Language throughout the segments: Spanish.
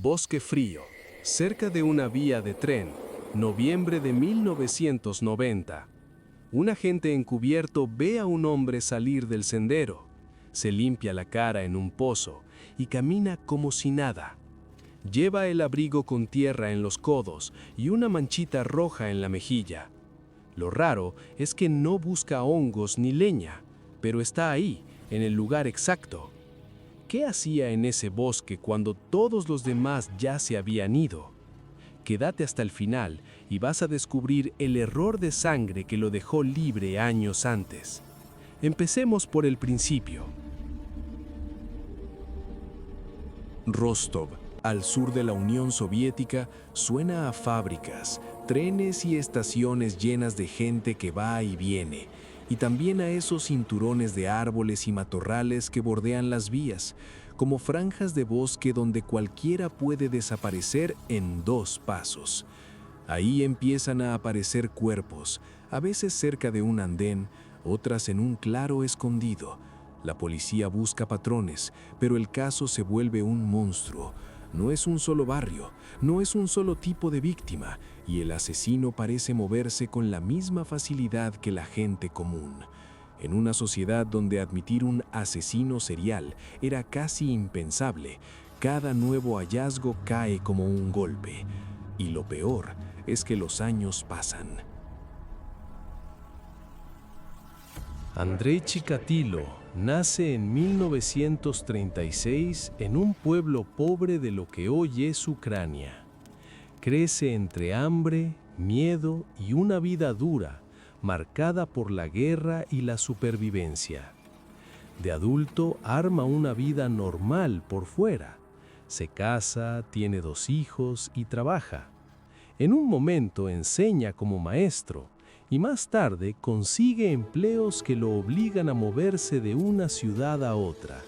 Bosque frío, cerca de una vía de tren, noviembre de 1990. Un agente encubierto ve a un hombre salir del sendero. Se limpia la cara en un pozo y camina como si nada. Lleva el abrigo con tierra en los codos y una manchita roja en la mejilla. Lo raro es que no busca hongos ni leña, pero está ahí, en el lugar exacto. ¿Qué hacía en ese bosque cuando todos los demás ya se habían ido? Quédate hasta el final y vas a descubrir el error de sangre que lo dejó libre años antes. Empecemos por el principio. Rostov, al sur de la Unión Soviética, suena a fábricas, trenes y estaciones llenas de gente que va y viene, y también a esos cinturones de árboles y matorrales que bordean las vías, como franjas de bosque donde cualquiera puede desaparecer en 2 pasos. Ahí empiezan a aparecer cuerpos, a veces cerca de un andén, otras en un claro escondido. La policía busca patrones, pero el caso se vuelve un monstruo. No es un solo barrio, no es un solo tipo de víctima, y el asesino parece moverse con la misma facilidad que la gente común. En una sociedad donde admitir un asesino serial era casi impensable, cada nuevo hallazgo cae como un golpe. Y lo peor es que los años pasan. Andrei Chikatilo nace en 1936 en un pueblo pobre de lo que hoy es Ucrania. Crece entre hambre, miedo y una vida dura, marcada por la guerra y la supervivencia. De adulto arma una vida normal por fuera. Se casa, tiene 2 hijos y trabaja. En un momento enseña como maestro y más tarde consigue empleos que lo obligan a moverse de una ciudad a otra.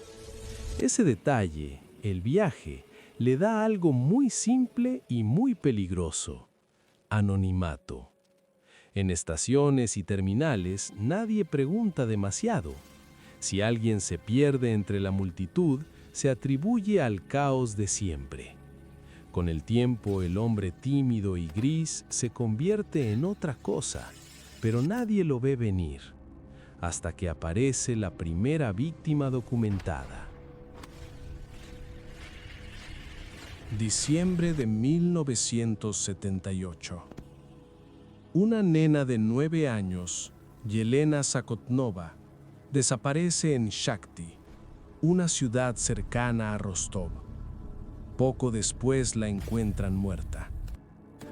Ese detalle, el viaje, le da algo muy simple y muy peligroso: anonimato. En estaciones y terminales nadie pregunta demasiado. Si alguien se pierde entre la multitud, se atribuye al caos de siempre. Con el tiempo, el hombre tímido y gris se convierte en otra cosa, pero nadie lo ve venir, hasta que aparece la primera víctima documentada. Diciembre de 1978. Una nena de 9 años, Yelena Zakotnova, desaparece en Shakhty, una ciudad cercana a Rostov. Poco después la encuentran muerta.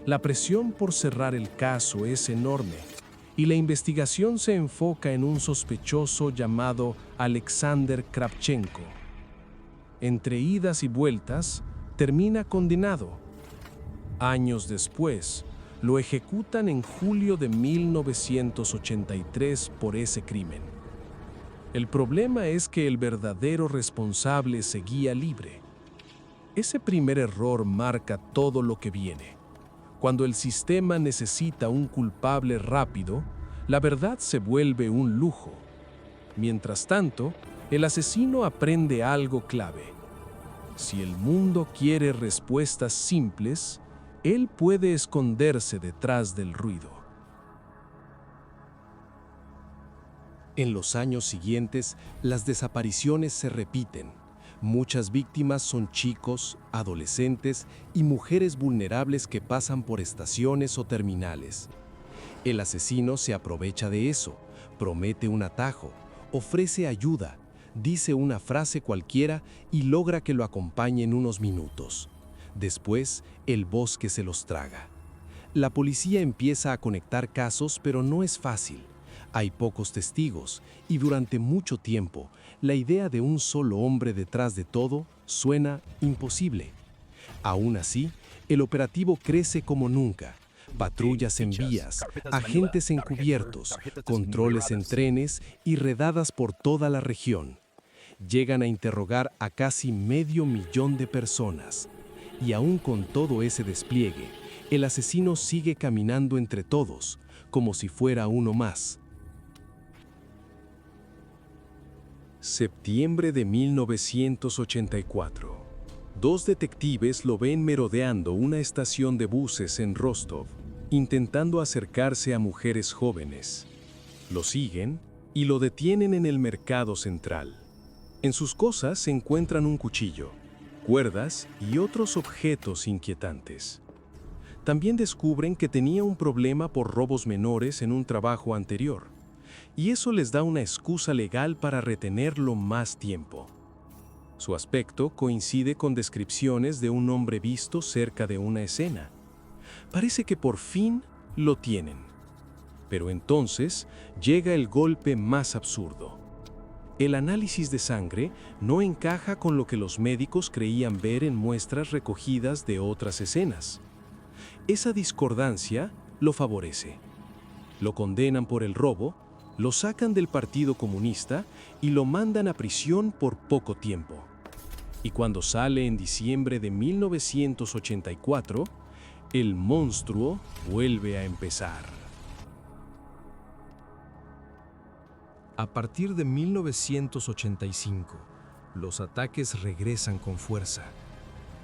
La presión por cerrar el caso es enorme y la investigación se enfoca en un sospechoso llamado Alexander Kravchenko. Entre idas y vueltas, termina condenado. Años después, lo ejecutan en julio de 1983 por ese crimen. El problema es que el verdadero responsable seguía libre. Ese primer error marca todo lo que viene. Cuando el sistema necesita un culpable rápido, la verdad se vuelve un lujo. Mientras tanto, el asesino aprende algo clave. Si el mundo quiere respuestas simples, él puede esconderse detrás del ruido. En los años siguientes, las desapariciones se repiten. Muchas víctimas son chicos, adolescentes y mujeres vulnerables que pasan por estaciones o terminales. El asesino se aprovecha de eso, promete un atajo, ofrece ayuda, dice una frase cualquiera y logra que lo acompañen unos minutos. Después, el bosque se los traga. La policía empieza a conectar casos, pero no es fácil. Hay pocos testigos y durante mucho tiempo, la idea de un solo hombre detrás de todo suena imposible. Aún así, el operativo crece como nunca. Patrullas en vías, agentes encubiertos, controles en trenes y redadas por toda la región. Llegan a interrogar a casi 500,000 de personas. Y aún con todo ese despliegue, el asesino sigue caminando entre todos, como si fuera uno más. Septiembre de 1984. Dos detectives lo ven merodeando una estación de buses en Rostov, intentando acercarse a mujeres jóvenes. Lo siguen y lo detienen en el mercado central. En sus cosas se encuentran un cuchillo, cuerdas y otros objetos inquietantes. También descubren que tenía un problema por robos menores en un trabajo anterior, y eso les da una excusa legal para retenerlo más tiempo. Su aspecto coincide con descripciones de un hombre visto cerca de una escena. Parece que por fin lo tienen. Pero entonces llega el golpe más absurdo. El análisis de sangre no encaja con lo que los médicos creían ver en muestras recogidas de otras escenas. Esa discordancia lo favorece. Lo condenan por el robo, lo sacan del Partido Comunista y lo mandan a prisión por poco tiempo. Y cuando sale en diciembre de 1984, el monstruo vuelve a empezar. A partir de 1985, los ataques regresan con fuerza.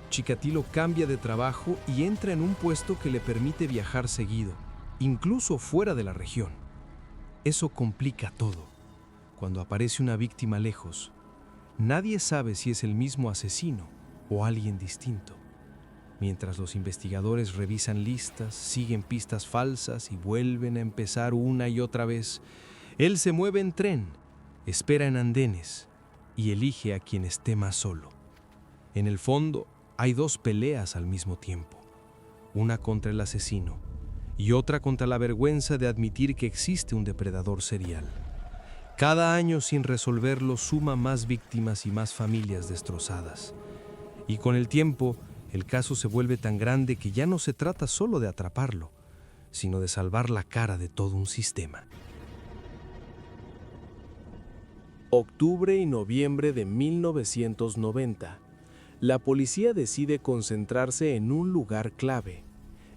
Chikatilo cambia de trabajo y entra en un puesto que le permite viajar seguido, incluso fuera de la región. Eso complica todo. Cuando aparece una víctima lejos, nadie sabe si es el mismo asesino o alguien distinto. Mientras los investigadores revisan listas, siguen pistas falsas y vuelven a empezar una y otra vez, él se mueve en tren, espera en andenes y elige a quien esté más solo. En el fondo, hay dos peleas al mismo tiempo, una contra el asesino y otra contra la vergüenza de admitir que existe un depredador serial. Cada año sin resolverlo suma más víctimas y más familias destrozadas. Y con el tiempo, el caso se vuelve tan grande que ya no se trata solo de atraparlo, sino de salvar la cara de todo un sistema. Octubre y noviembre de 1990. La policía decide concentrarse en un lugar clave: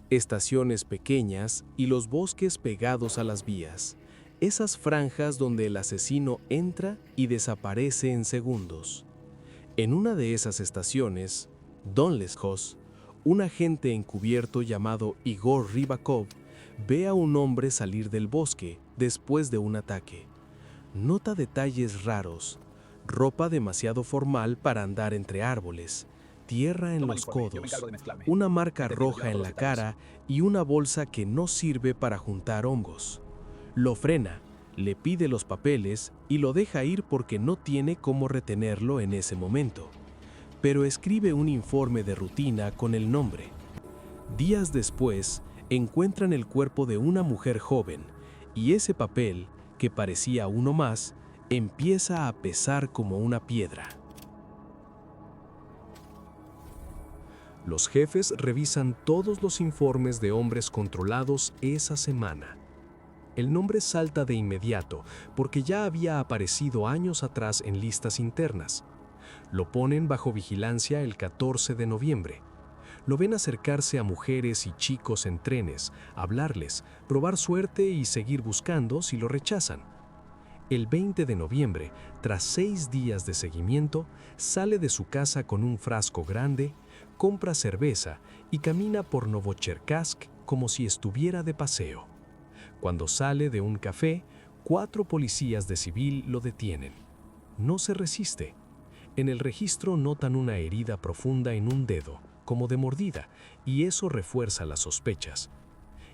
estaciones pequeñas y los bosques pegados a las vías. Esas franjas donde el asesino entra y desaparece en segundos. En una de esas estaciones, Don Leskos, un agente encubierto llamado Igor Rybakov, ve a un hombre salir del bosque después de un ataque. Nota detalles raros: ropa demasiado formal para andar entre árboles, tierra en los codos, una marca roja en la cara y una bolsa que no sirve para juntar hongos. Lo frena, le pide los papeles y lo deja ir porque no tiene cómo retenerlo en ese momento. Pero escribe un informe de rutina con el nombre. Días después, encuentran el cuerpo de una mujer joven y ese papel, que parecía uno más, empieza a pesar como una piedra. Los jefes revisan todos los informes de hombres controlados esa semana. El nombre salta de inmediato porque ya había aparecido años atrás en listas internas. Lo ponen bajo vigilancia el 14 de noviembre. Lo ven acercarse a mujeres y chicos en trenes, hablarles, probar suerte y seguir buscando si lo rechazan. El 20 de noviembre, tras 6 días de seguimiento, sale de su casa con un frasco grande, compra cerveza y camina por Novocherkassk como si estuviera de paseo. Cuando sale de un café, 4 policías de civil lo detienen. No se resiste. En el registro notan una herida profunda en un dedo, como de mordida, y eso refuerza las sospechas.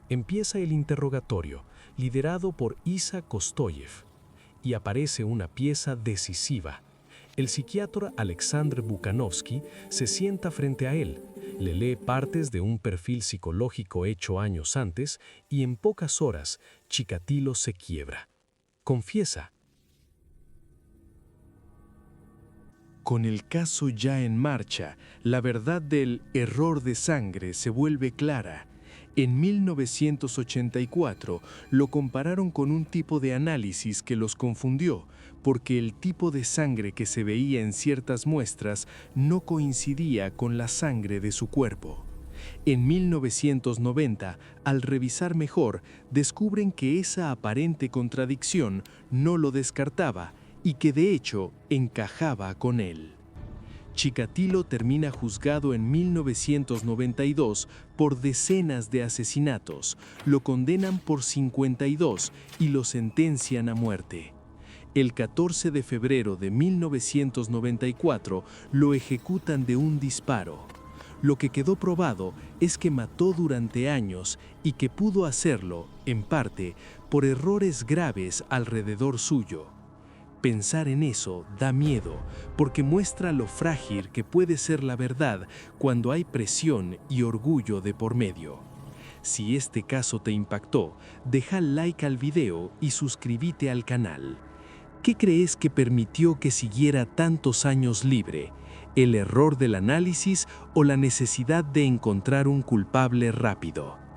Empieza el interrogatorio, liderado por Isa Kostoyev, y aparece una pieza decisiva. El psiquiatra Alexander Bukanovsky se sienta frente a él, le lee partes de un perfil psicológico hecho años antes y en pocas horas Chikatilo se quiebra. Confiesa. Con el caso ya en marcha, la verdad del error de sangre se vuelve clara. En 1984 lo compararon con un tipo de análisis que los confundió, porque el tipo de sangre que se veía en ciertas muestras no coincidía con la sangre de su cuerpo. En 1990, al revisar mejor, descubren que esa aparente contradicción no lo descartaba y que de hecho encajaba con él. Chikatilo termina juzgado en 1992 por decenas de asesinatos, lo condenan por 52 y lo sentencian a muerte. El 14 de febrero de 1994 lo ejecutan de un disparo. Lo que quedó probado es que mató durante años y que pudo hacerlo, en parte, por errores graves alrededor suyo. Pensar en eso da miedo, porque muestra lo frágil que puede ser la verdad cuando hay presión y orgullo de por medio. Si este caso te impactó, deja like al video y suscríbete al canal. ¿Qué crees que permitió que siguiera tantos años libre? ¿El error del análisis o la necesidad de encontrar un culpable rápido?